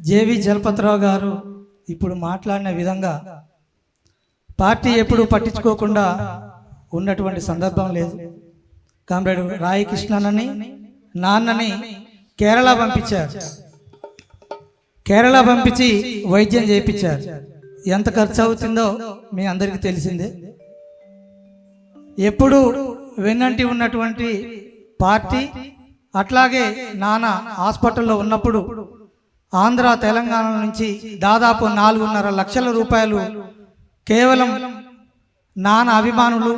JV Chalapathirao గారు ఇప్పుడు మాట్లాడిన విధంగా పార్టీ ఎప్పుడు పట్టించుకోకుండా ఉన్నటువంటి సందర్భం లేదు. కామ్రేడ్ రాయి కృష్ణనని నాన్నని కేరళ పంపించారు. కేరళ పంపించి వైద్యం చేయించారు. ఎంత ఖర్చు అవుతుందో మీ అందరికీ తెలిసిందే. ఎప్పుడు వెన్నంటి ఉన్నటువంటి పార్టీ అట్లాగే నాన్న హాస్పిటల్లో ఉన్నప్పుడు ఆంధ్ర తెలంగాణ నుంచి దాదాపు 4.5 లక్షల రూపాయలు కేవలం నాన్న అభిమానులు,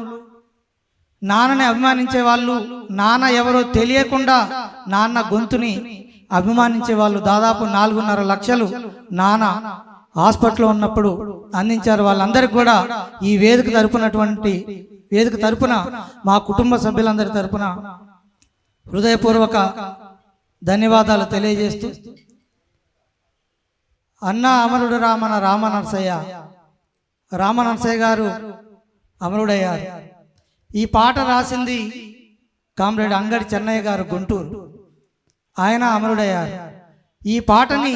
నాన్నని అభిమానించే వాళ్ళు, నాన్న ఎవరో తెలియకుండా నాన్న గొంతుని అభిమానించే వాళ్ళు దాదాపు 4.5 లక్షలు నాన్న హాస్పిటల్లో ఉన్నప్పుడు అందించారు. వాళ్ళందరికీ కూడా ఈ వేదిక తరపున మా కుటుంబ సభ్యులందరి తరపున హృదయపూర్వక ధన్యవాదాలు తెలియజేస్తూ, అన్న అమరుడు రామన రామనరసయ్య గారు అమరుడయ్యారు. ఈ పాట రాసింది కామ్రేడ్ అంగడి చెన్నయ్య గారు గుంటూరు, ఆయన అమరుడయ్యారు. ఈ పాటని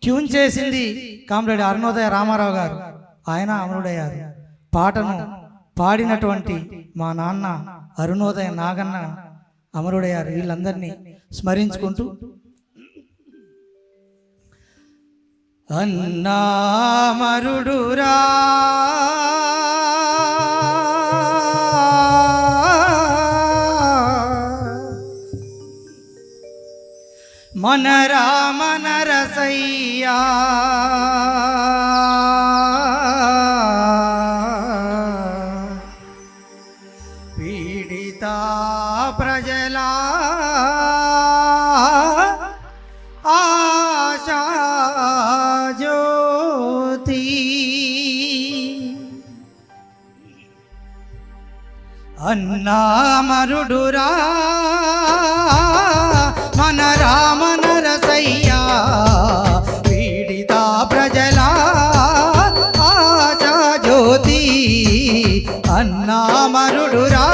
ట్యూన్ చేసింది కామ్రేడ్ అరుణోదయ రామారావు గారు, ఆయన అమరుడయ్యారు. పాటను పాడినటువంటి మా నాన్న అరుణోదయ నాగన్న అమరుడయ్యారు. వీళ్ళందరినీ స్మరించుకుంటూ, అన్నామరుడురా మన రామనరసయ్యా పీడిత ప్రజల ఆశా జ్యోతి, అన్నామరుడురా మన రామనరసయ్యా పీడిత ప్రజల ఆశా జ్యోతి, అన్నామరుడురా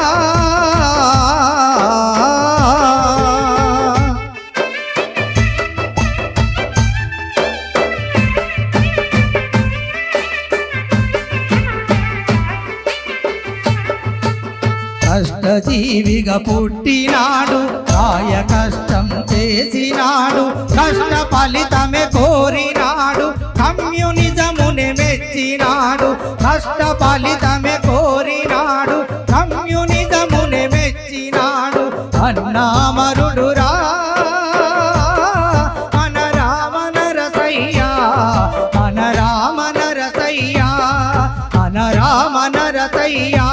కష్టజీవిగా పుట్టినాడు, కాయ కష్టం చేసినాడు, కష్ట ఫలితమే కోరినాడు, కమ్యూనిజముని మెచ్చినాడు, కష్ట ఫలితమే కోరినాడు, కమ్యూనిజముని మెచ్చినాడు, అన్నామరుడురా మన రామనరసయ్యా, మన రామనరసయ్యా, మన రామనరసయ్యా.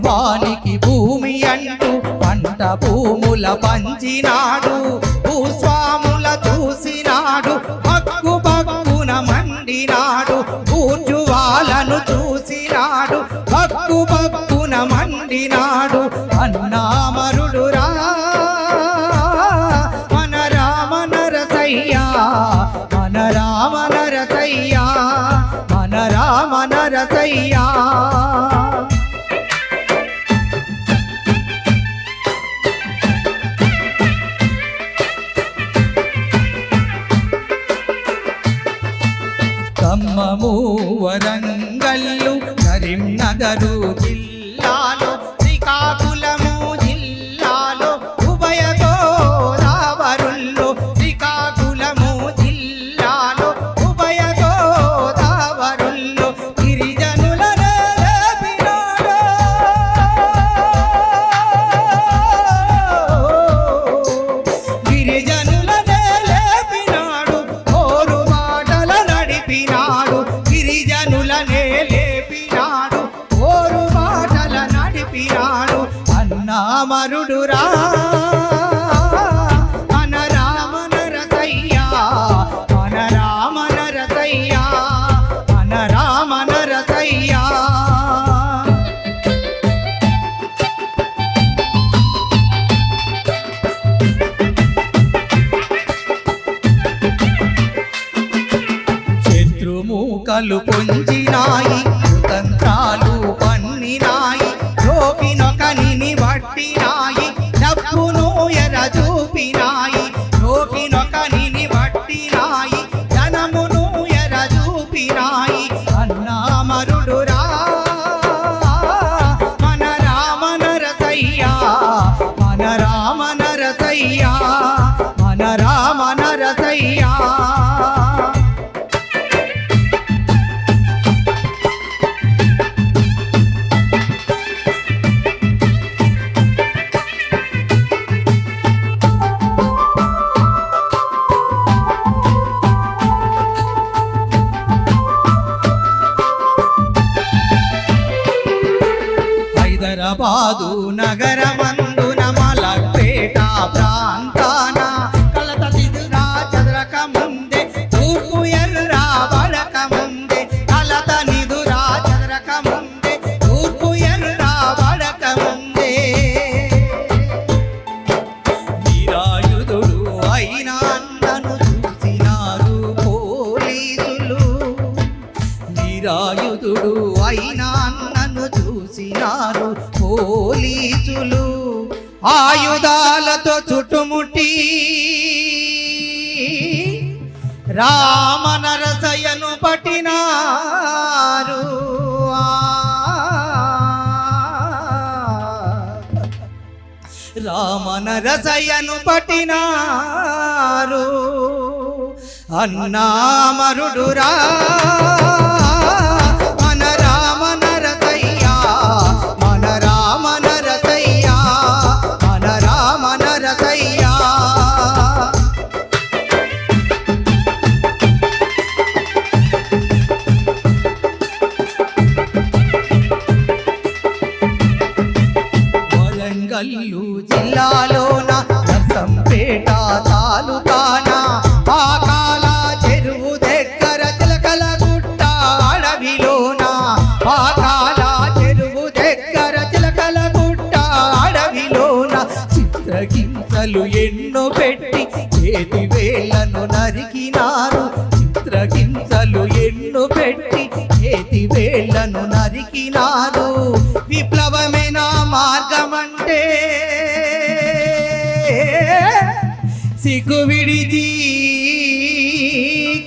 వానికి భూమి అంటూ పంట భూముల పంచినాడు, భూస్వాముల చూసినాడు, హక్కు భక్కున మండినాడు, భూజువాలను చూసినాడు, హక్కు భక్కున మండినాడు, అన్నామరుడురా మన రామనరసయ్యా, మన రామనరసయ్యా, మన రామనరసయ్యా. ఖమ్మము, వరంగల్లు, కరీంనగరు జిల్లాలో, శ్రీకాకుళము జిల్లాలో, ఉభయ గోదావరుల్లో, శ్రీకాకుళము జిల్లాలో, ఉభయ గోదావరుల్లో గిరిజనుల రేపినాడు, గిరిజనుల లేపినాడు, ఓరు మాటల నడిపినాడు, గిరిజనులనే లేపినాడు, ఓరు మాటల నడిపినాడు. నడిచినాయి కుతంత్రాలు పన్నినాయి లోకినొకనిని పట్టినాయి డబ్బును ఎర చూపినాయి లోకినొకనిని పట్టినాయి ధనమును ఎర చూపినాయి అన్నామరుడురా మన రామ నరసయ్యా మన రామ నరసయ్యా మన రామ నరసయ్యా హైదరాబాదు నగరమందున మలక్పేట ప్రాంతాన కలత తిదురా చదరక ముందే తూర్పు ఎర్ర బడక ముందే కలత నిదురా చదరక ముందే తూర్పు ఎర్ర బడక ముందే నిరాయుధుడు అయిన అన్నను చూసినారు పోలీసులు నిరాయుధుడు అయిన అన్నను చూసినారు పోలీసులు ఆయుధాలతో చుట్టుముట్టి రామ నరసయ్యను పట్టినారు రామ నరసయ్యను పట్టినారు అన్నామరుడురా మన రామ నరసయ్యా మన రామ నరసయ్యా మన రామ నరసయ్యా వరంగల్లు జిల్లాలోన నర్సంపేట తాలూకాన పాకాల చెరువు దగ్గర చిలకల గుట్ట అడవిలోన పాకాల చెరువు దగ్గర చిలకల గుట్ట అడవిలోన చిత్రహింసలు ఎన్నో పెట్టి చేతి వేళ్లను నరికినారు చిత్రహింసలు ఎన్నో పెట్టి చేతి వేళ్లను నరికినారు విప్లవమే నా మార్గమంటే సిగ్గు విడిచి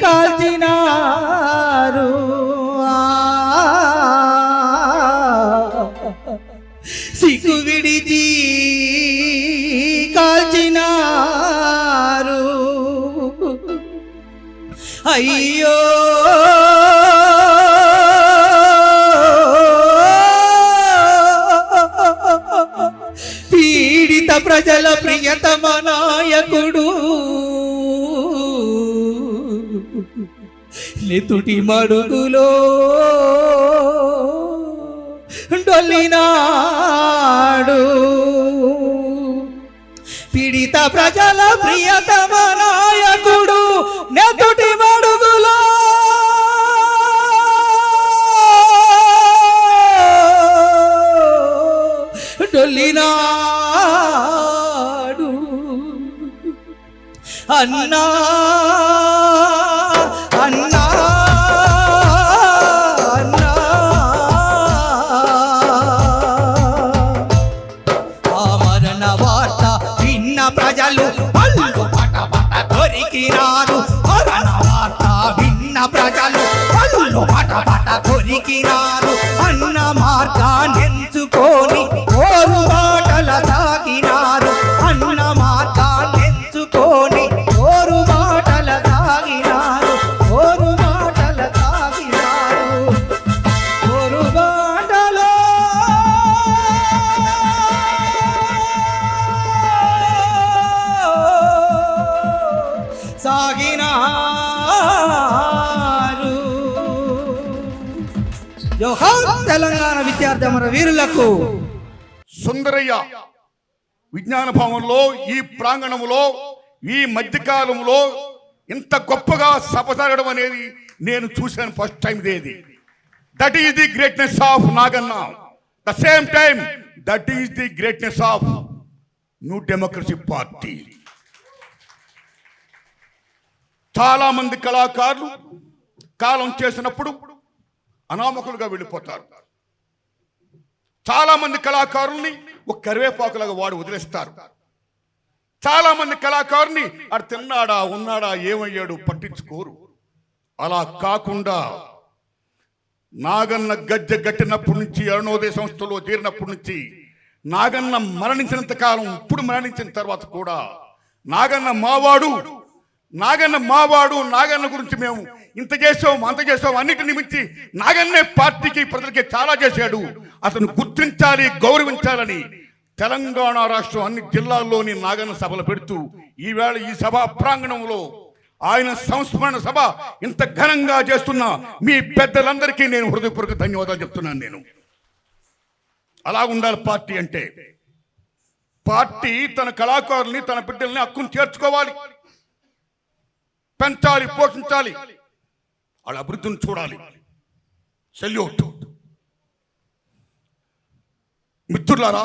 కాల్చినారు సిగ్గు విడిచి కాల్చినారు అయ్యో పీడిత ప్రజల ప్రియతమ నాయకుడు నెతుటి మడుగులో డొల్లినాడు పీడిత ప్రజల ప్రియతమ నాయకుడు నెతుటి మడుగులో డొల్లినాడు అన్నా అన్నా అన్నా ఆ మరణ వార్త విన్న ప్రజలు పళ్ళు పట పట కొరికినారు మరణ వార్త విన్న ప్రజలు పళ్ళు పట పట కొరికినారు అన్న మార్గాన్ని ఎంచుకొని ఓరు బాటల సాగినారు అన్న మార్గాన్ని ఎంచుకొని ఓరు బాటల సాగినారు ఓరు బాటల సాగినారు ఓరు బాటలో సాగినారు జోహార్ తెలంగాణ విద్యార్థి అమర వీరులకు. సుందరయ్య విజ్ఞాన భవనంలో ఈ ప్రాంగణంలో ఈ మధ్యకాలంలో ఇంత గొప్పగా సభ జరగడం అనేది నేను చూశాను ఫస్ట్ టైం ఇదేది. That is the greatness of Naganna. The same time that is the greatness of new democracy party. చాలా మంది కళాకారులు కాలం చేసినప్పుడు అనామకులుగా వెళ్ళిపోతారు. చాలా మంది కళాకారుల్ని ఒక కరివేపాకులాగా వాడు వదిలేస్తారు. చాలా మంది కళాకారుని అటు తిన్నాడా ఉన్నాడా ఏమయ్యాడు పట్టించుకోరు. అలా కాకుండా నాగన్న గజ్జె గట్టినప్పటి నుంచి అరుణోదయ సంస్థలో చేరినప్పటి నుంచి నాగన్న మరణించినంత కాలం, ఇప్పుడు మరణించిన తర్వాత కూడా నాగన్న మావాడు, నాగన్న మావాడు, నాగన్న గురించి మేము ఇంత చేసాం అంత చేసాం అన్నిటిని మించి నాగన్నే పార్టీకి ప్రజలకి చాలా చేశాడు, అతను గుర్తించాలి గౌరవించాలని తెలంగాణ రాష్ట్రం అన్ని జిల్లాల్లోని నాగన్న సభలు పెడుతూ ఈవేళ ఈ సభా ప్రాంగణంలో ఆయన సంస్మరణ సభ ఇంత ఘనంగా చేస్తున్న మీ పెద్దలందరికీ నేను హృదయపూర్వక ధన్యవాదాలు చెప్తున్నాను. నేను అలా ఉండాలి పార్టీ అంటే. పార్టీ తన కళాకారుల్ని తన బిడ్డల్ని హక్కును చేర్చుకోవాలి, పెంచాలి, పోషించాలి, వాళ్ళ అభివృద్ధిని చూడాలి. సెల్యూట్. మిత్రులారా,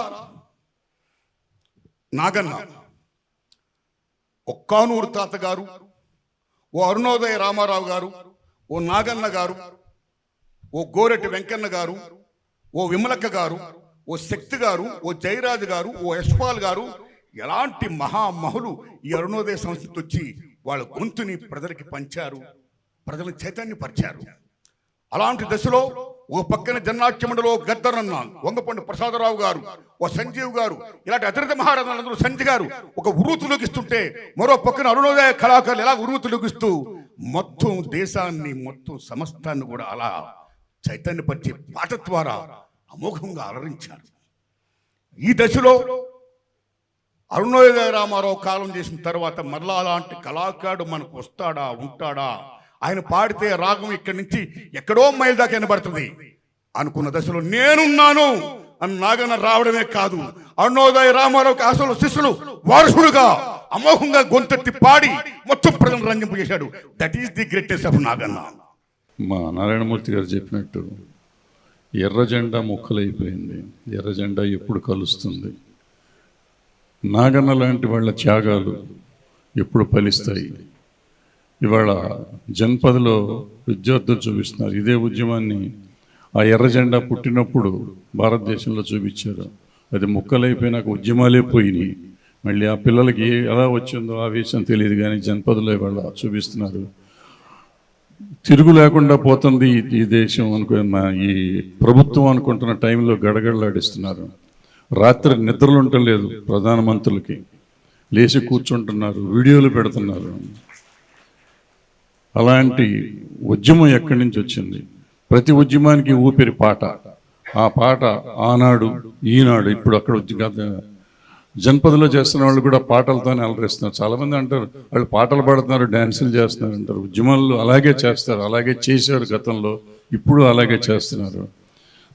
నాగన్న ఒక్కానూరు తాత గారు, ఓ అరుణోదయ రామారావు గారు, ఓ నాగన్న గారు, ఓ గోరెట్టి వెంకన్న గారు, ఓ విమలక్క గారు, ఓ శక్తి గారు, ఓ జయరాజు గారు, ఓ యశ్పాల్ గారు, ఎలాంటి మహామహులు ఈ అరుణోదయ సంస్థకి వచ్చి వాళ్ళ గొంతుని ప్రజలకి పంచారు, ప్రజలను చైతన్యపరిచారు. అలాంటి దశలో ఓ పక్కన జన్నాట్యమండలో గద్దరన్న, వంగపండు ప్రసాదరావు గారు, ఓ సంజీవ్ గారు, ఇలాంటి అతిరథ మహారాజులందరూ సంజయ్ గారు ఒక ఉరుతులోకిస్తుంటే, మరో పక్కన అరుణోదయ కళాకారులు ఎలా ఉరుతులోకిస్తూ మొత్తం దేశాన్ని, మొత్తం సమస్తాన్ని కూడా అలా చైతన్యపరిచే పాట ద్వారా అమోఘంగా అలరించారు. ఈ దశలో అరుణోదయ రామారావు కాలం చేసిన తర్వాత మరలా అలాంటి కళాకారుడు మనకు వస్తాడా, ఉంటాడా? ఆయన పాడితే రాగం ఇక్కడి నుంచి ఎక్కడో మైల్ దాకా వినబడుతుంది అనుకున్న దశలో నేనున్నాను అని నాగన్న రావడమే కాదు, అరుణోదయ రామారావుకి అసలు శిష్యులు వారసుడుగా అమోఘంగా గొంతెత్తి పాడి మొత్తం ప్రజలను రంజింపు చేశాడు. That is the greatest of Naganna. మా నారాయణమూర్తి గారు చెప్పినట్టు ఎర్ర జెండా ముక్కలైపోయింది, ఎర్ర జెండా ఎప్పుడు కలుస్తుంది? నాగన్న లాంటి వాళ్ళ త్యాగాలు ఎప్పుడు ఫలిస్తాయి? ఇవాళ జన్పదలో విద్యార్థులు చూపిస్తున్నారు ఇదే ఉద్యమాన్ని. ఆ ఎర్ర జెండా పుట్టినప్పుడు భారతదేశంలో చూపించారు, అది ముక్కలైపోయినాక ఉద్యమాలే పోయినాయి. మళ్ళీ ఆ పిల్లలకి ఎలా వచ్చిందో ఆ విషయం తెలియదు, కానీ జన్పదలో ఇవాళ చూపిస్తున్నారు. తిరుగు లేకుండా పోతుంది ఈ దేశం అనుకున్న ఈ ప్రభుత్వం అనుకుంటున్న టైంలో గడగడలాడిస్తున్నారు. రాత్రి నిద్రలు ఉండలేదు ప్రధానమంత్రులకి, లేచి కూర్చుంటున్నారు, వీడియోలు పెడుతున్నారు. అలాంటి ఉద్యమం ఎక్కడి నుంచి వచ్చింది? ప్రతి ఉద్యమానికి ఊపిరి పాట. ఆ పాట ఆనాడు ఈనాడు ఇప్పుడు అక్కడ జన్పదలో చేస్తున్న వాళ్ళు కూడా పాటలతోనే అలరిస్తున్నారు. చాలామంది అంటారు వాళ్ళు పాటలు పాడుతున్నారు, డ్యాన్సులు చేస్తున్నారు అంటారు. ఉద్యమాలు అలాగే చేస్తారు, అలాగే చేశారు గతంలో, ఇప్పుడు అలాగే చేస్తున్నారు.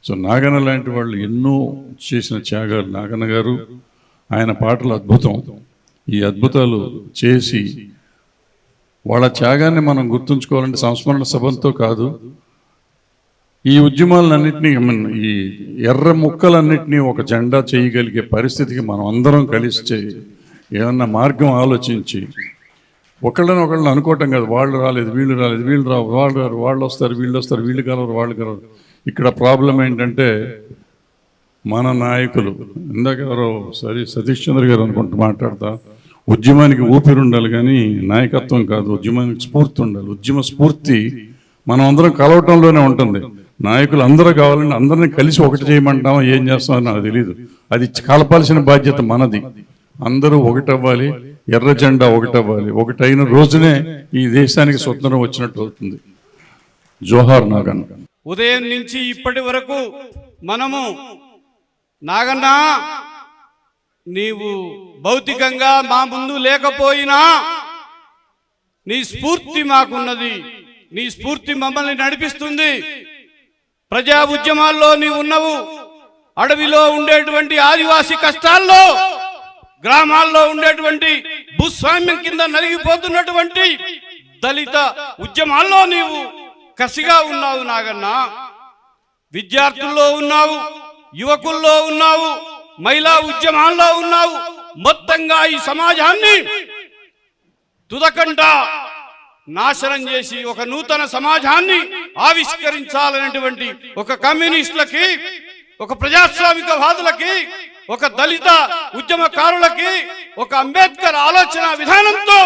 సో నాగన్న లాంటి వాళ్ళు ఎన్నో చేసిన త్యాగాలు. నాగన్న గారు ఆయన పాటలు అద్భుతం. ఈ అద్భుతాలు చేసి వాళ్ళ త్యాగాన్ని మనం గుర్తుంచుకోవాలంటే సంస్మరణ సభలతో కాదు, ఈ ఉద్యమాలన్నింటినీ, ఈ ఎర్ర ముక్కలన్నింటినీ ఒక జెండా చేయగలిగే పరిస్థితికి మనం అందరం కలిసి ఏమన్నా మార్గం ఆలోచించి, ఒకళ్ళని అనుకోవటం కాదు, వాళ్ళు రాలేదు వీళ్ళు రాలేదు, వీళ్ళు రావు, వాళ్ళు రారు, వాళ్ళు వస్తారు వీళ్ళు వస్తారు, వీళ్ళు కలవరు వాళ్ళు కలవరు. ఇక్కడ ప్రాబ్లం ఏంటంటే మన నాయకులు, ఇందాక ఎవరో సతీష్ చంద్ర గారు అనుకుంటూ మాట్లాడతా, ఉద్యమానికి ఊపిరి ఉండాలి కానీ నాయకత్వం కాదు, ఉద్యమానికి స్ఫూర్తి ఉండాలి. ఉద్యమ స్ఫూర్తి మనం అందరం కలవటంలోనే ఉంటుంది. నాయకులు అందరూ కావాలంటే అందరినీ కలిసి ఒకటి చేయమంటామా, ఏం చేస్తామో నాకు తెలియదు. అది కలపాల్సిన బాధ్యత మనది. అందరూ ఒకటవ్వాలి, ఎర్ర జెండా ఒకటవ్వాలి. ఒకటైన రోజునే ఈ దేశానికి స్వతంత్రం వచ్చినట్టు అవుతుంది. జోహార్ నాగన్న. ఉదయం నుంచి ఇప్పటి వరకు మనము నాగన్న నీవు భౌతికంగా మా ముందు లేకపోయినా నీ స్ఫూర్తి మాకున్నది, నీ స్ఫూర్తి మమ్మల్ని నడిపిస్తుంది. ప్రజా ఉద్యమాల్లో నీవు ఉన్నావు. అడవిలో ఉండేటువంటి ఆదివాసీ కష్టాల్లో, గ్రామాల్లో ఉండేటువంటి భూస్వామ్యం కింద నలిగిపోతున్నటువంటి దళిత ఉద్యమాల్లో నీవు కసిగా ఉన్నావు నాగన్న. విద్యార్థుల్లో ఉన్నావు, యువకుల్లో ఉన్నావు, మహిళా ఉద్యమాల్లో ఉన్నావు. మొత్తంగా ఈ సమాజాన్ని తుదకంట నాశనం చేసి ఒక నూతన సమాజాన్ని ఆవిష్కరించాలనేటువంటి ఒక కమ్యూనిస్టులకి, ఒక ప్రజాస్వామిక వాదులకి, ఒక దళిత ఉద్యమకారులకి, ఒక అంబేద్కర్ ఆలోచన విధానంతో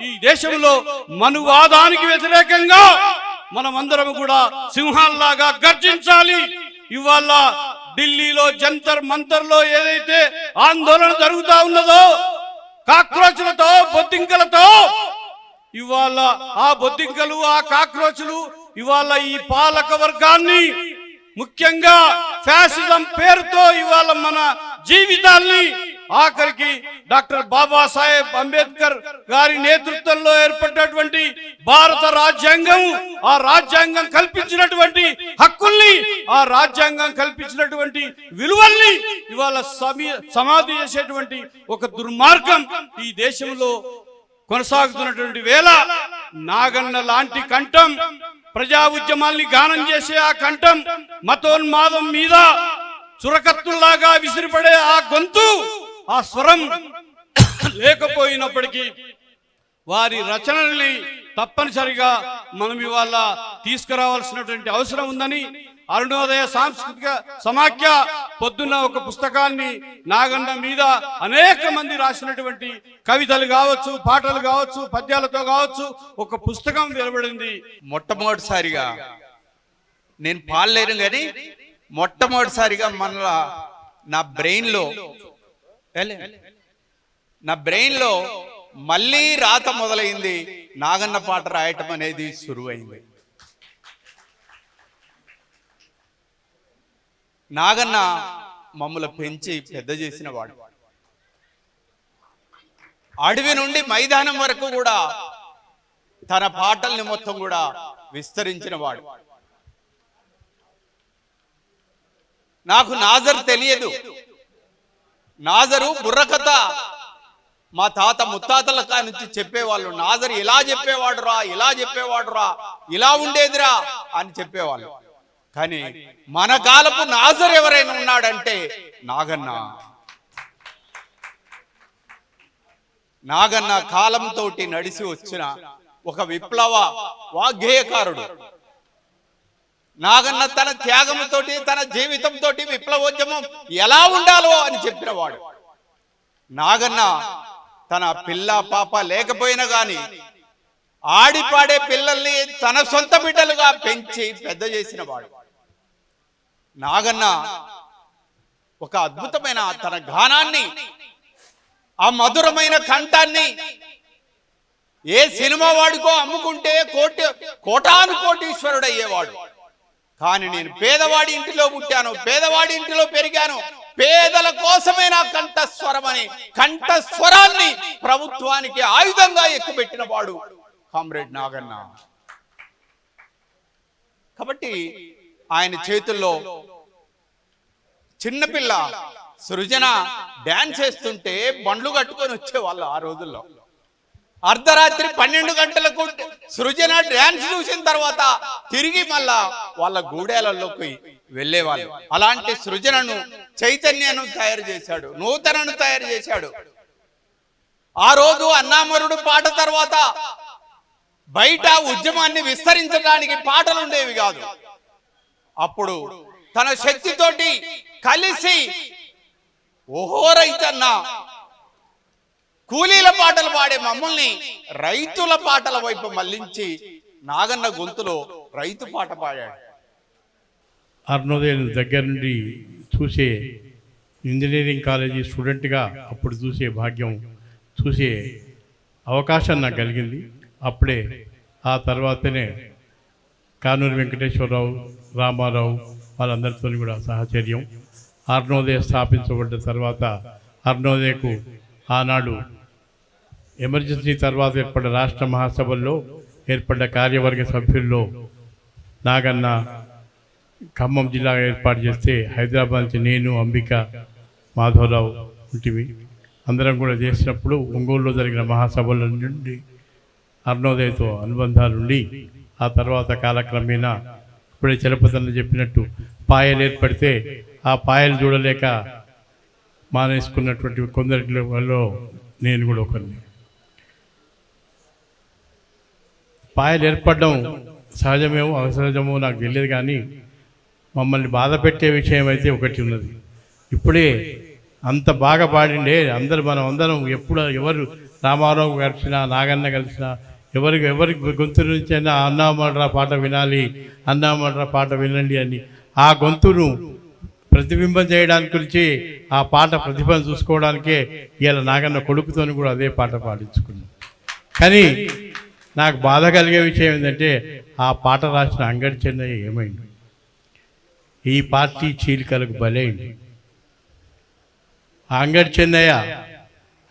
ఈ దేశంలో మనువాదానికి వ్యతిరేకంగా మనమందరం కూడా సింహాల్లాగా గర్జించాలి. ఇవాళ ఢిల్లీలో జంతర్ మంతర్లో ఏదైతే ఆందోళన జరుగుతా ఉన్నదో కాక్రోచ్లతో, బొద్దింకలతో, ఇవాళ ఆ బొద్దింకలు, ఆ కాక్రోచ్లు ఇవాళ ఈ పాలక వర్గాన్ని, ముఖ్యంగా ఫ్యాసిజం పేరుతో ఇవాళ మన జీవితాల్ని, ఆఖరికి డాక్టర్ బాబాసాహెబ్ అంబేద్కర్ గారి నేతృత్వంలో ఏర్పడినటువంటి భారత రాజ్యాంగం, ఆ రాజ్యాంగం కల్పించినటువంటి హక్కుల్ని, ఆ రాజ్యాంగం కల్పించినటువంటి విలువల్ని ఇవాళ సమాధి చేసేటువంటి ఒక దుర్మార్గం ఈ దేశంలో కొనసాగుతున్నటువంటి వేళ నాగన్న లాంటి కంఠం, ప్రజా ఉద్యమాల్ని గానం చేసే ఆ కంఠం, మతోన్మాదం మీద చురకత్తుల్లాగా విసిరిపడే ఆ గొంతు, ఆ స్వరం లేకపోయినప్పటికీ వారి రచనల్ని తప్పనిసరిగా మనం ఇవాళ తీసుకురావాల్సినటువంటి అవసరం ఉందని అరుణోదయ సాంస్కృతిక సమాఖ్య పొద్దున్న ఒక పుస్తకాన్ని నాగన్న మీద అనేక మంది రాసినటువంటి కవితలు కావచ్చు, పాటలు కావచ్చు, పద్యాలతో కావచ్చు ఒక పుస్తకం వెలువడింది. మొట్టమొదటిసారిగా నేను పాడలేను కానీ మొట్టమొదటిసారిగా మన నా బ్రెయిన్లో మళ్ళీ రాత మొదలైంది. నాగన్న పాట రాయటం అనేది సురువైంది. నాగన్న మమ్మల్ని పెంచి పెద్ద చేసిన వాడు. అడవి నుండి మైదానం వరకు కూడా తన పాటల్ని మొత్తం కూడా విస్తరించిన వాడు. నాకు నాజర్ తెలియదు. నాజరు బుర్రకథ మా తాత ముత్తాతల నుంచి చెప్పేవాళ్ళు. నాజరు ఇలా చెప్పేవాడురా, ఇలా చెప్పేవాడురా, ఇలా ఉండేదిరా అని చెప్పేవాళ్ళు. కానీ మన కాలపు నాజర్ ఎవరైనా ఉన్నాడంటే నాగన్న. నాగన్న కాలంతో నడిచి వచ్చిన ఒక విప్లవ వాగ్గేయకారుడు. నాగన్న తన త్యాగంతో, తన జీవితంతో విప్లవోద్యమం ఎలా ఉండాలో అని చెప్పినవాడు. నాగన్న తన పిల్ల పాప లేకపోయినా గాని ఆడిపాడే పిల్లల్ని తన సొంత బిడ్డలుగా పెంచి పెద్ద చేసిన వాడు. నాగన్న ఒక అద్భుతమైన తన గానాన్ని, ఆ మధురమైన కంఠాన్ని ఏ సినిమా వాడికో అమ్ముకుంటే కోటాను కోటీశ్వరుడు అయ్యేవాడు. కానీ నేను పేదవాడి ఇంటిలో పుట్టాను, పేదవాడి ఇంటిలో పెరిగాను, పేదల కోసమే నా కంఠస్వరం అని కంఠస్వరాన్ని ప్రభుత్వానికి ఆయుధంగా ఎక్కుపెట్టిన వాడు కామ్రేడ్ నాగన్న. కాబట్టి ఆయన చేతుల్లో చిన్నపిల్ల సృజన డాన్స్ చేస్తుంటే బండ్లు కట్టుకొని వచ్చేవాళ్ళు ఆ రోజుల్లో. అర్ధరాత్రి 12 గంటలకు సృజన డాన్స్ చూసిన తర్వాత తిరిగి మళ్ళా వాళ్ళ గూడేలలోకి వెళ్ళేవాళ్ళు. అలాంటి సృజనను, చైతన్యను తయారు చేశాడు, నూతనను తయారు చేశాడు. ఆ రోజు అన్నామరుడు పాట తర్వాత బయట ఉద్యమాన్ని విస్తరించడానికి పాటలు ఉండేవి కాదు. అప్పుడు తన శక్తితోటి కలిసి ఓహో రైతన్న, కూలీల పాటలు పాడే మమ్మల్ని రైతుల పాటల వైపు మళ్లించి నాగన్న గొంతులో రైతు పాట పాడాడు. అరుణోదయం దగ్గర నుండి చూసే ఇంజనీరింగ్ కాలేజీ స్టూడెంట్గా అప్పుడు చూసే భాగ్యం, చూసే అవకాశం నాకు కలిగింది. అప్పుడే ఆ తర్వాతనే కానూరి వెంకటేశ్వరరావు, రామారావు వాళ్ళందరితో కూడా సహచర్యం. అరుణోదయ స్థాపించబడ్డ తర్వాత అరుణోదయకు ఆనాడు ఎమర్జెన్సీ తర్వాత ఏర్పడ్డ రాష్ట్ర మహాసభల్లో ఏర్పడ్డ కార్యవర్గ సభ్యుల్లో నాగన్న ఖమ్మం జిల్లా ఏర్పాటు చేస్తే హైదరాబాద్ నుంచి నేను, అంబిక, మాధవరావు ఉంటివి. అందరం కూడా చేసినప్పుడు ఒంగోలులో జరిగిన మహాసభల నుండి అరుణోదయతో అనుబంధాలుండి ఆ తర్వాత కాలక్రమేణా ఇప్పుడే చలపతన్న చెప్పినట్టు పాయలు ఏర్పడితే ఆ పాయలు చూడలేక మానేసుకున్నటువంటి కొందరిలో నేను కూడా ఒకరిని. పాయలు ఏర్పడడం సహజమేమో అసహజమో నాకు తెలియదు, కానీ మమ్మల్ని బాధ పెట్టే విషయం అయితే ఒకటి ఉన్నది. ఇప్పుడే అంత బాగా పాడిండే అందరూ, మనం అందరం ఎప్పుడు ఎవరు రామారావు కలిసినా నాగన్న కలిసినా ఎవరి గొంతు నుంచి అయినా అన్నామడ్రా పాట వినాలి, అన్నామడ్రా పాట వినండి అని ఆ గొంతును ప్రతిబింబం చేయడానికి గురించి ఆ పాట ప్రతిభను చూసుకోవడానికే ఇలా నాగన్న కొడుకుతోని కూడా అదే పాట పాడించుకున్నాం. కానీ నాకు బాధ కలిగే విషయం ఏంటంటే ఆ పాట రాసిన అంగడి చెన్నయ్య ఏమైంది, ఈ పార్టీ చీలికలకు బలైంది. ఆ అంగడి చెన్నయ్య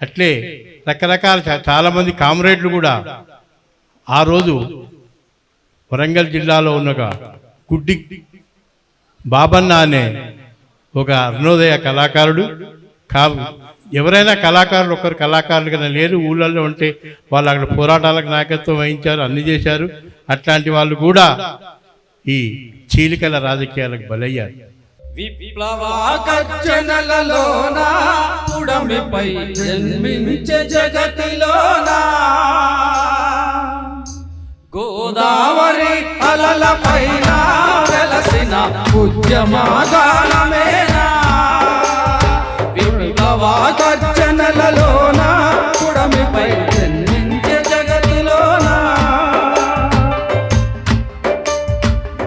అట్లే రకరకాల చాలామంది కామ్రేడ్లు కూడా ఆ రోజు వరంగల్ జిల్లాలో ఉన్న గుడ్డి బాబన్న అనే ఒక అరుణోదయ కళాకారుడు ఎవరైనా కళాకారులు ఒకరు కళాకారులుగా లేరు, ఊళ్ళల్లో ఉంటే వాళ్ళు అక్కడ పోరాటాలకు నాయకత్వం వహించారు, అన్ని చేశారు. అట్లాంటి వాళ్ళు కూడా ఈ చీలికల రాజకీయాలకు బలయ్యారు. విప్లవాకర్జనలలోన పుడమిపై జన్మించే జగతిలోన గోదావరి అలలపైన వెలసిన ఉద్యమగానమేనా. విప్లవాకర్జనలలోన పుడమిపై జన్మించే జగతిలోన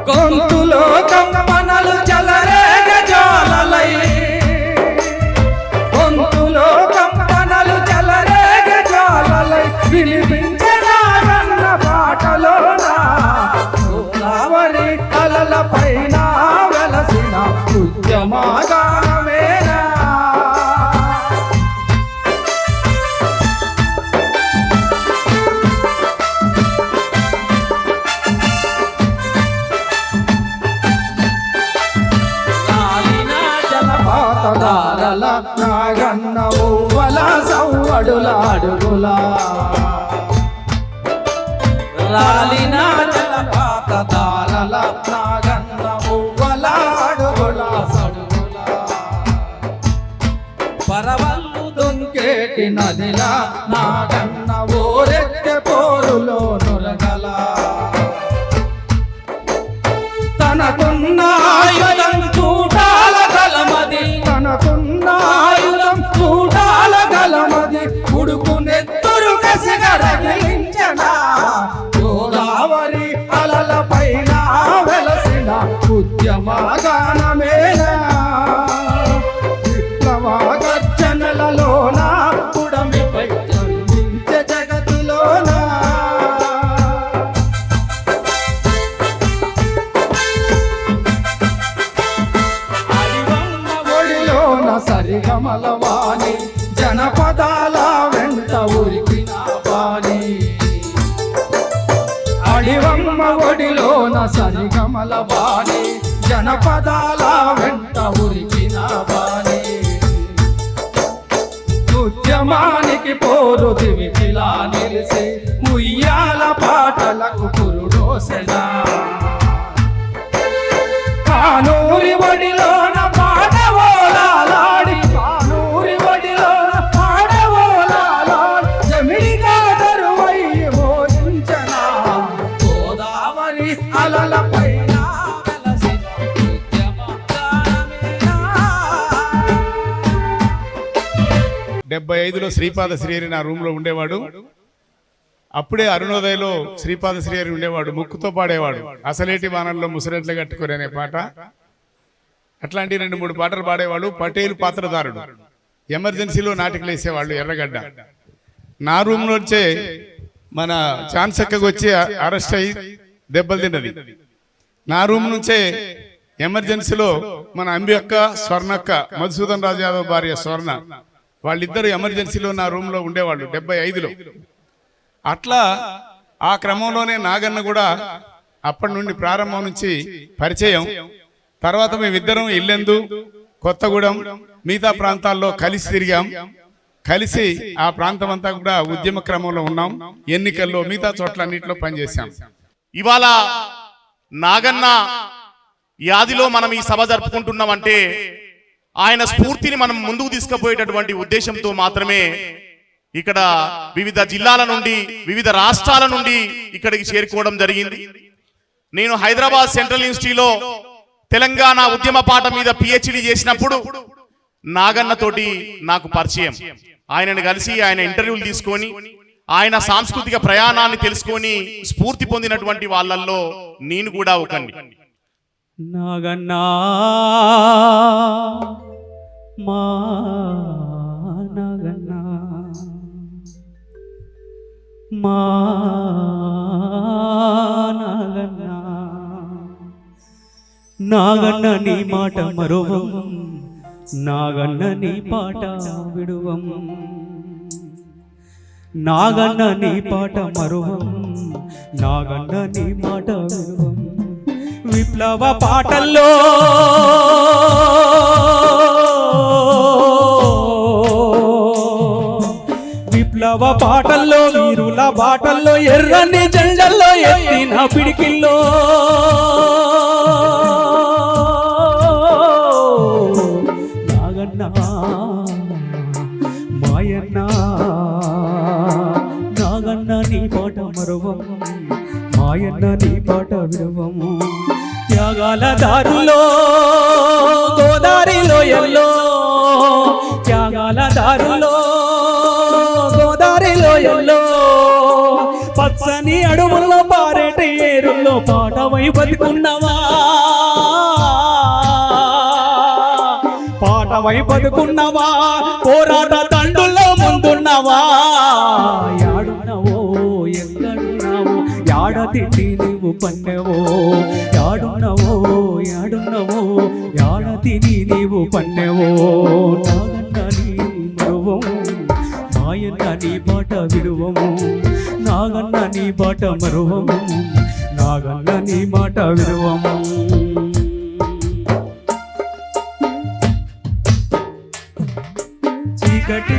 గొంతులో కంపనలు చెలరేగ జ్వాలలై, గొంతులో కంపనలు చెలరేగ జ్వాలలై వినిపించే నాగన్న పాటలోన గోదావరి అలల పైన వెలసిన ఉద్యమగానమేనా. జలపాతదారల నాగన్న ఊవల సవ్వడుల అడుగుల, రాలిన జలపాతదారల నాగన్న ఊవల అడుగుల సడుగుల, పరవళ్ళు దుంకేటి నదిల నాగన్న ఓరెత్తె పోరులో నురగల, తనకున్న ఆయుధం చూడాల గలమది, తనకున్న ఆయుధం చూడాల గలమది, ఉడుకు నెత్తురు కసిగా రగిలించనా గోదావరి అలల పైన వెలసిన ఉద్యమగానమేనా. విప్లవాకర్జనలలోన పుడమిపై జన్మించే జగతిలోన సరిగమల వాణి జనపదాల వెంట ఉరికిన వాణి, అడివమ్మ ఒడిలోన సరిగమల వాణి జనపదాల వెంట ఉరికిన వాణి, ఉద్యమానికి పోరు దివిలా నిలిసి ఉయ్యాల పాటలకు పురుడోసెనా, కానూరి ఒడిలోన పాడవోలాడి, కానూరి ఒడిలోన పాడవోలాడి జమిడిగా దరువై మోయించనా గోదావరి అలల పైన వెలసిన ఉద్యమగానమేనా. 75లో శ్రీపాద శ్రీహరి నా రూమ్లో ఉండేవాడు. అప్పుడే అరుణోదయలో శ్రీపాద శ్రీహరి ఉండేవాడు, ముక్కుతో పాడేవాడు. అసలేటి వానల్లో ముసరెట్లు కట్టుకొని అనే పాట, అట్లాంటి 2-3 పాటలు పాడేవాడు. పటేల్ పాత్రధారుడు. ఎమర్జెన్సీలో నాటికలు వేసేవాళ్ళు ఎర్రగడ్డ. నా రూమ్లో వచ్చే మన ఛాన్సక్కకు వచ్చి అరెస్ట్ అయ్యి దెబ్బలు తిన్నది. నా రూమ్ నుంచే ఎమర్జెన్సీలో మన అంబి అక్క, స్వర్ణక్క, మధుసూదన్ రాజు యాదవ్ భార్య స్వర్ణ, వాళ్ళిద్దరు ఎమర్జెన్సీలో నా రూమ్లో ఉండేవాళ్ళు 75లో. అట్లా ఆ క్రమంలోనే నాగన్న కూడా అప్పటి నుండి ప్రారంభం నుంచి పరిచయం. తర్వాత మేమిద్దరం ఇల్లెందు, కొత్తగూడెం, మిగతా ప్రాంతాల్లో కలిసి తిరిగాం. కలిసి ఆ ప్రాంతం అంతా కూడా ఉద్యమ క్రమంలో ఉన్నాం. ఎన్నికల్లో మిగతా చోట్లన్నింటిలో పనిచేశాం. ఇవాళ నాగన్న యాదిలో మనం ఈ సభ జరుపుకుంటున్నామంటే ఆయన స్ఫూర్తిని మనం ముందుకు తీసుకుపోయేటటువంటి ఉద్దేశంతో మాత్రమే ఇక్కడ వివిధ జిల్లాల నుండి వివిధ రాష్ట్రాల నుండి ఇక్కడికి చేరుకోవడం జరిగింది. నేను హైదరాబాద్ సెంట్రల్ యూనివర్సిటీలో తెలంగాణ ఉద్యమ పాఠ మీద పిహెచ్డి చేసినప్పుడు నాగన్నతోటి నాకు పరిచయం. ఆయనను కలిసి ఆయన ఇంటర్వ్యూలు తీసుకొని ఆయన సాంస్కృతిక ప్రయాణాన్ని తెలుసుకొని స్ఫూర్తి పొందినటువంటి వాళ్ళల్లో నేను కూడా ఒకని. నాగన్నా మా నాగన్నా మా నాగన్నా నాగన్న నీ మాట మరువం నాగన్న నీ పాట విడువం నాగన్న నీ పాట మరువం నాగన్న నీ మాట విడువం విప్లవ పాటల్లో విప్లవ పాటల్లో వీరుల బాటల్లో ఎర్రని జెండల్లో ఎత్తిన పిడికిల్లో నాగన్న మాయన్న నాగన్న నీ పాట మరువం మాయన్న నీ పాట విడువము త్యాగాల దారుల్లో గోదారిలో ఎల్లో త్యాగాల దారుల్లో గోదారిలో ఎల్లో పచ్చని అడవుల్లో పారేటి ఏరుల్లో పాటవై బతుకున్నవా పాటవై బతుకున్నవా పోరాట తండుల్లో ముందున్నవా యాడున్నవో ఎక్కడున్నావో యాడ తిండి నీవు పన్నెవో యాడున్నవో యాడున్నవో యాడ తిని నీవు పన్నెవో నాగన్న నీ మరువం మాయన్న నీ బాట విడువము నాగన్న నీ బాట మరువము నాగన్న నీ మాట విడువము చీకటి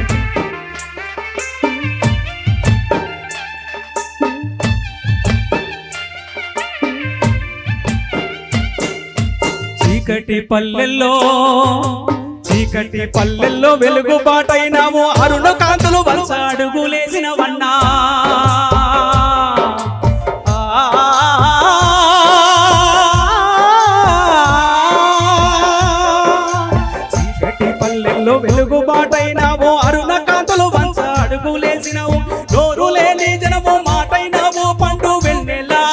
చీకటి పల్లెల్లో వెలుగుబాటైనాము అరుణ కాంతులు వలస అడుగులేసిన వన్నా చీకటి పల్లెల్లో వెలుగుబాటైనాము అరుణ కాంతులు వలస అడుగులేసినావు నోరు లేని జనము మాటైనావు పండు వెన్నెలా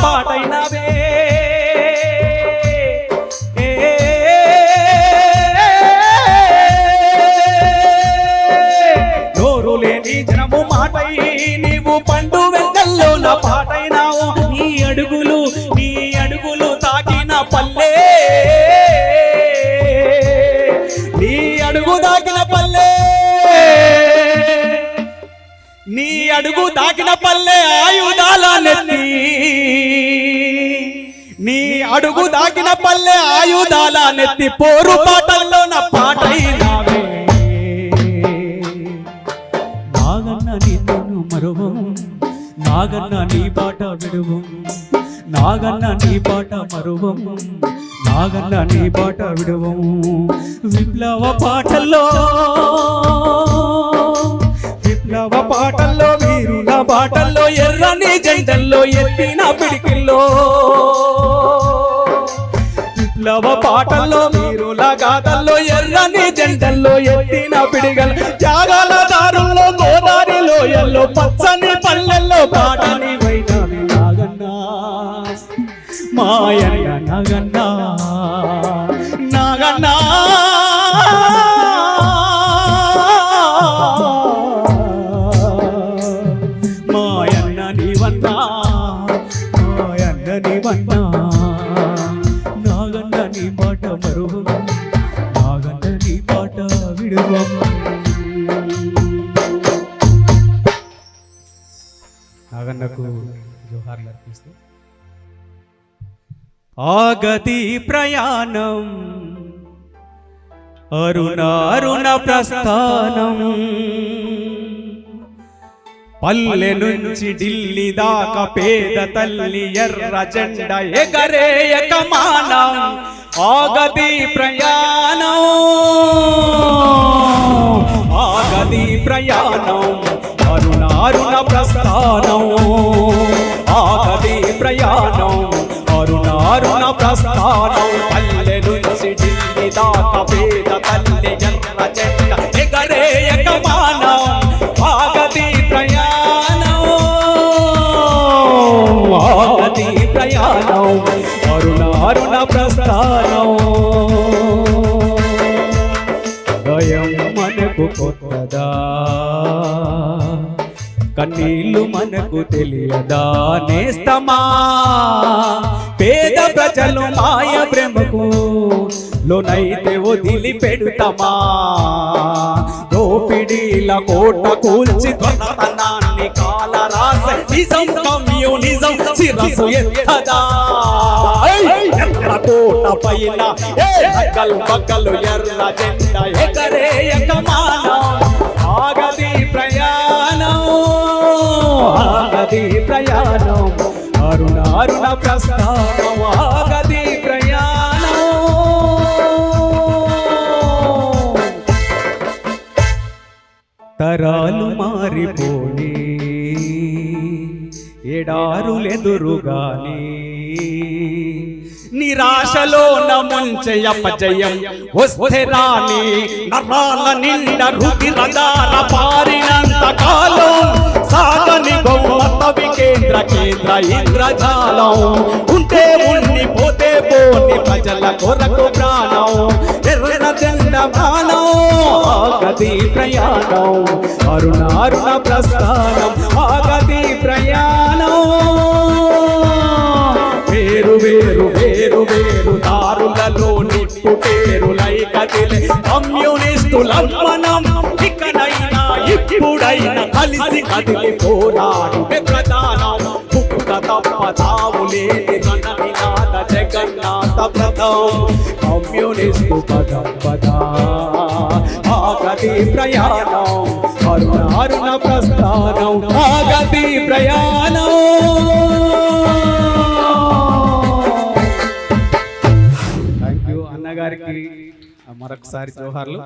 పాటైనావే జనము మాటై నీవు పండు వెంకల్లో నా పాటైనావు నీ అడుగులు తాకిన పల్లె నీ అడుగు తాకిన పల్లె నీ అడుగు తాకిన పల్లె ఆయుధాల నెత్తి నీ అడుగు తాకిన పల్లె ఆయుధాల నెత్తి పోరు పాటల్లో నా పాటైనావే నాగన్న నిన్ను మరువం నాగన్న నీ బాట విడువం నాగన్న నీ బాట మరువం నాగన్న నీ బాట విడువం విప్లవ పాటల్లో వీరుల బాటల్లో ఎర్రని జెండల్లో ఎత్తిన పిడికిల్లో విప్లవ పాటల్లో వీరుల గాథల్లో ఎర్రని జెండల్లో ఎత్తిన పిడిగల్ త్యాగాల దారుల్లో గోదారిలో ఎల్లో పచ్చని పల్లెల్లో పాటని వైనావి నాగన్న మాయన్న నాగన్న నాగన్న మాయన్న నీవన్నా మాయన్న నీవన్నా నాగన్న నీ పాట మరువం నాగన్న నీ పాట విడువం నాగన్నకు జోహార్లు అర్పిస్తూ ఆగతి ప్రయాణం అరుణ ప్రస్థానం పల్లె నుంచి ఢిల్లీ దాకా పేద తల్లి ఎర్ర జెండ ఎగరేయక మానం ఆగతి ప్రయాణం ఆగతి ప్రయాణం అరుణ ప్రస్థానం ఆగది ప్రయాణం అరుణ ప్రస్థానం పల్లె నుంచి ఢిల్లీ దాకా పేద తల్లి ఎర్ర జెండ ఎగరేయకమానం ఆగది ప్రయాణం ఆగది ప్రయాణం అరుణ ప్రస్థానం భయం మనకు కొత్తదా కన్నీళ్ళు మనకు తెలియదా నేస్తమా పేద ప్రజలు మాయ ప్రేమకు లోనైతే వదిలి పెడతామా దోపిడీల కోట కూల్చి దొరతనాన్ని కాల రాస నిజం కమ్యూనిజం శిరసు ఎత్తదా ఎర్ర కోట పైన బగ్గలు ఎర్ర జెండ ఎగరేయకమానం ఆగది ప్రయాణం ఆగది ప్రయాణం అరుణ ప్రస్థానం ఆగది ప్రయాణం తరాలు మారిపోని ఎడారులెదురుగాని నిరాశలో ముంచె అపజయం వస్తే రాని నరాల నిండ రుధిరధార పారినంత కాలం సాగని గౌమత వికేంద్ర కేంద్ర ఇంద్రజాలం ఉంటే ఉండి పోతే పోని ప్రజల కొరకు ప్రాణం ఎర్ర జెండ బాణం ఆగది ప్రయాణం అరుణ ప్రస్థానం ఆగది ప్రయాణం వేరు వేరు వేరు వేరు దారులలో నిప్పు పేరులై కదిలే కమ్యూనిస్టుల మనం ఇకనైనా ఇప్పుడైనా కలిసి కదిలి పోరాడు ప్రధానం పుట్టుక తప్ప తావులేని రణనినాద జగన్నాథ వ్రతం కమ్యూనిస్టు పద ఆగది ప్రయాణం అరుణ ప్రస్థానం ఆగది ప్రయాణం అన్నగారికి మరొకసారి జోహార్లు.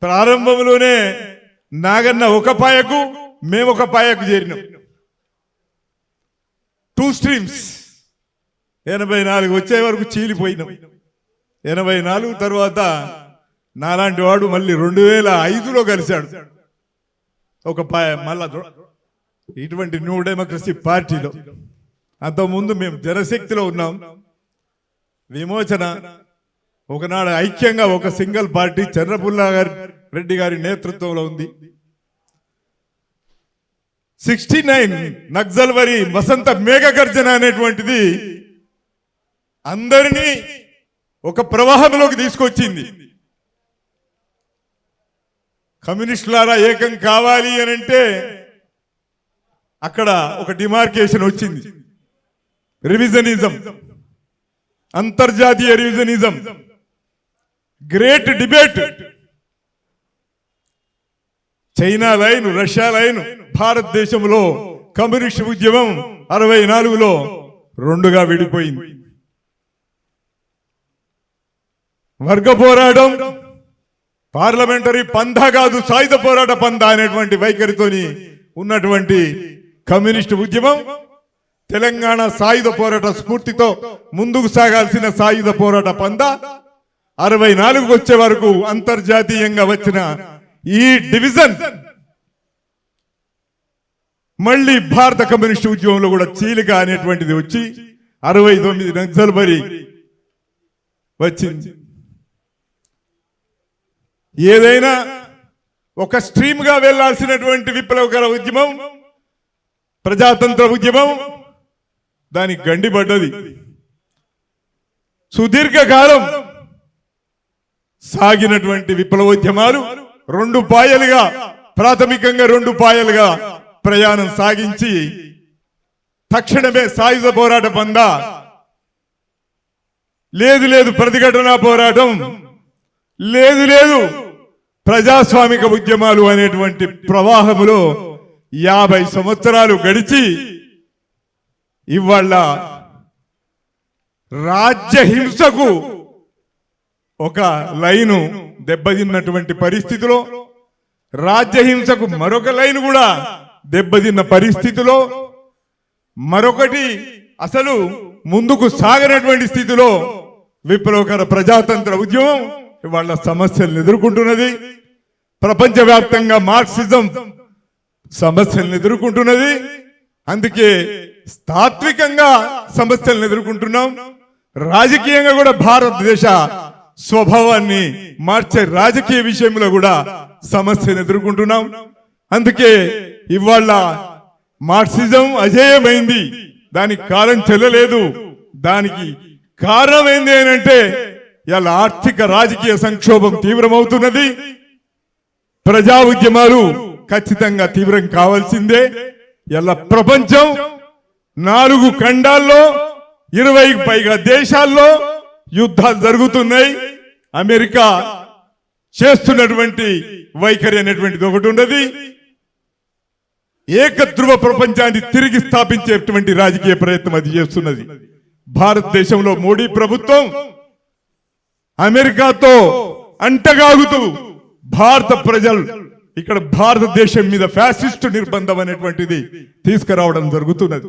ప్రారంభంలోనే నాగన్న ఒక పాయకు మేమొక పాయకు చేరినాం. 2 స్ట్రీమ్స్ 84 వచ్చే వరకు చీలిపోయినాం. 84 తర్వాత నాలాంటి వాడు మళ్ళీ 2005లో కలిశాడు ఒక పాయ మళ్ళా ఇటువంటి న్యూ డెమోక్రసీ పార్టీలో. అంతకుముందు మేము జనశక్తిలో ఉన్నాం. విమోచన ఒకనాడు ఐక్యంగా ఒక సింగిల్ పార్టీ చంద్రపుల్లా రెడ్డి గారి నేతృత్వంలో ఉంది. 69 నక్సల్వరి వసంత మేఘగర్జన అనేటువంటిది అందరినీ ఒక ప్రవాహంలోకి తీసుకొచ్చింది. కమ్యూనిస్టులారా ఏకం కావాలి అని అంటే అక్కడ ఒక డిమార్కేషన్ వచ్చింది. రివిజనిజం, అంతర్జాతీయ revisionism, great debate. China line, Russia line, భారతదేశంలో కమ్యూనిస్ట్ ఉద్యమం 64లో 2గా విడిపోయింది. వర్గ పోరాటం పార్లమెంటరీ పంథా కాదు, సాయుధ పోరాట పంథా అనేటువంటి వైఖరితోని ఉన్నటువంటి కమ్యూనిస్ట్ ఉద్యమం తెలంగాణ సాయుధ పోరాట స్ఫూర్తితో ముందుకు సాగాల్సిన సాయుధ పోరాట పంథా 64కు వచ్చే వరకు అంతర్జాతీయంగా వచ్చిన ఈ డివిజన్ మళ్ళీ భారత కమ్యూనిస్ట్ ఉద్యమంలో కూడా చీలిక అనేటువంటిది వచ్చి 69 నక్సల్బరి వచ్చింది. ఏదైనా ఒక స్ట్రీమ్ గా వెళ్లాల్సినటువంటి విప్లవకర ఉద్యమం, ప్రజాతంత్ర ఉద్యమం దానికి గండిపడ్డది. సుదీర్ఘకాలం సాగినటువంటి విప్లవోద్యమాలు 2 పాయలుగా, ప్రాథమికంగా 2 పాయలుగా ప్రయాణం సాగించి తక్షణమే సాయుధ పోరాట పంథా, లేదు ప్రతిఘటన పోరాటం, లేదు ప్రజాస్వామిక ఉద్యమాలు అనేటువంటి ప్రవాహములో 50 సంవత్సరాలు గడిచి ఇవాళ రాజ్యహింసకు ఒక లైను దెబ్బతిన్నటువంటి పరిస్థితిలో రాజ్యహింసకు మరొక లైన్ కూడా దెబ్బతిన్న పరిస్థితిలో, మరొకటి అసలు ముందుకు సాగనటువంటి స్థితిలో విప్లవకర ప్రజాతంత్ర ఉద్యమం ఇవాళ సమస్యలను ఎదుర్కొంటున్నది. ప్రపంచవ్యాప్తంగా మార్క్సిజం సమస్యలను ఎదుర్కొంటున్నది. అందుకే తాత్వికంగా సమస్యలను ఎదుర్కొంటున్నాం. రాజకీయంగా కూడా భారతదేశ స్వభావాన్ని మార్చే రాజకీయ విషయంలో కూడా సమస్యను ఎదుర్కొంటున్నాం. అందుకే ఇవాళ మార్క్సిజం అజేయమైంది, దానికి కాలం చెల్లలేదు. దానికి కారణం ఏంది అంటే ఇలా ఆర్థిక రాజకీయ సంక్షోభం తీవ్రమవుతున్నది. ప్రజా ఉద్యమాలు ఖచ్చితంగా తీవ్రం కావాల్సిందే. ఇలా ప్రపంచం 4 ఖండాల్లో 20కి పైగా దేశాల్లో యుద్ధాలు జరుగుతున్నాయి. అమెరికా చేస్తున్నటువంటి వైఖరి అనేటువంటిది ఒకటి ఉన్నది. ఏకధ్రువ ప్రపంచాన్ని తిరిగి స్థాపించేటువంటి రాజకీయ ప్రయత్నం అది చేస్తున్నది. భారతదేశంలో మోడీ ప్రభుత్వం అమెరికాతో అంటగాగుతూ భారత ప్రజలు ఇక్కడ భారతదేశం మీద ఫ్యాసిస్టు నిర్బంధం అనేటువంటిది తీసుకురావడం జరుగుతున్నది.